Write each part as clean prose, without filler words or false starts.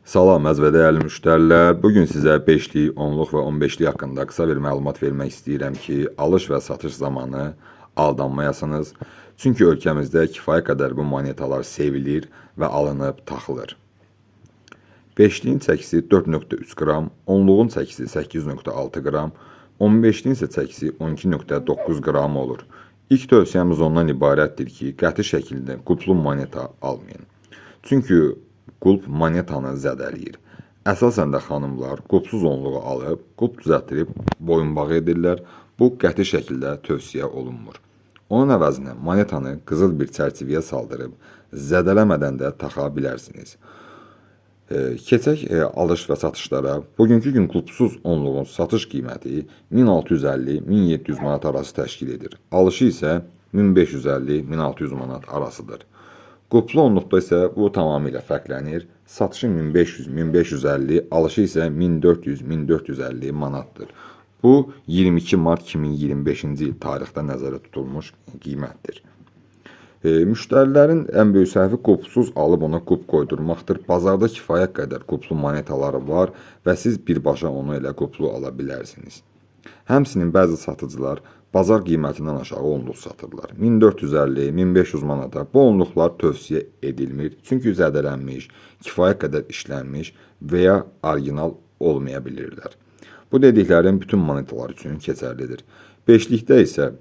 Salam əziz və dəyərli müştərilər. Bugün sizə 5'lik, 10'luq və 15'lik haqqında qısa bir məlumat vermək istəyirəm ki, alış və satış zamanı aldanmayasınız. Çünki ölkəmizdə kifayət qədər bu monetalar sevilir və alınıb taxılır. 5'liyin çəkisi 4,3 qram, 10'luğun çəkisi 8,6 qram, 15'liyin isə çəkisi 12,9 qram olur. İlk tövsiyəmiz ondan ibarətdir ki, qəti şəkildə qulplu moneta almayın. Çünki qulp monetanı zədələyir. Əsasən də xanımlar qulpsuz onluğu alıb, qulp düzəltdirib boyunbağı edirlər. Bu qəti şəkildə tövsiyə olunmur. Onun əvəzinə monetanı qızıl bir çərçivəyə saldırıb, zədələmədən də taxa bilərsiniz. Keçək alış və satışlara. Bugünkü gün qulpsuz onluğun satış qiyməti 1650-1700 manat arası təşkil edir. Alışı isə 1550-1600 manat arasıdır. Qulplu onluqda isə bu tamamilə fərqlənir. Satışı 1500-1550, alışı isə 1400-1450 manatdır. Bu 22 mart 2025-ci il tarixdə nəzərdə tutulmuş qiymətdir. Müştərilərin ən böyük səhvi qulpsuz alıb ona qulp qoydurmaqdır. Bazarda kifayət qədər qulplu monetaları var və siz birbaşa onu elə qulplu ala bilərsiniz. Həmçinin bəzi satıcılar bazar qiymətindən aşağı onluq satırlar. 1450-1500 manata bu onluqlar tövsiyə edilmir. Çünki zədələnmiş, kifayət qədər işlənmiş və ya orijinal olmaya bilirlər. Bu dediklərim bütün monetalar üçün keçərlidir. 5'likdə isə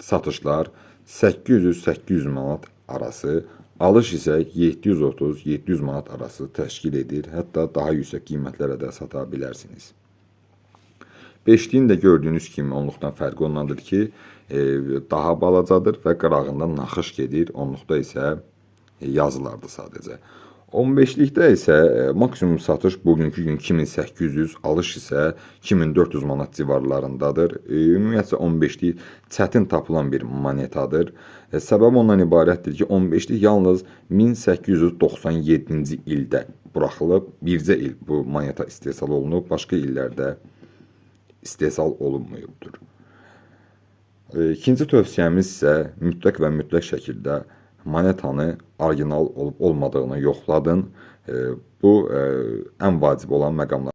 satışlar 800-800 manat arası, alış isə 730-700 manat arası təşkil edir. Hətta daha yüksək qiymətlərə də sata bilərsiniz. 5'liyin də gördüyünüz kimi onluqdan fərqi ondandır ki, daha balacadır və qırağında naxış gedir. Onluqda isə yazılardır sadəcə. 15'likdə isə maksimum satış bugünkü gün 2800, alış isə 2400 manat civarlarındadır. Ümumiyyətcə 15'lik çətin tapılan bir monetadır. Səbəb ondan ibarətdir ki, 15'lik yalnız 1897-ci ildə buraxılıb. Bircə il bu moneta istehsal olunub, başqa illərdə istehsal olunmuyubdur. İkinci tövsiyəmiz isə mütləq və mütləq şəkildə monetanı orijinal olub olmadığını yoxladın. Bu ən vacib olan məqamlar.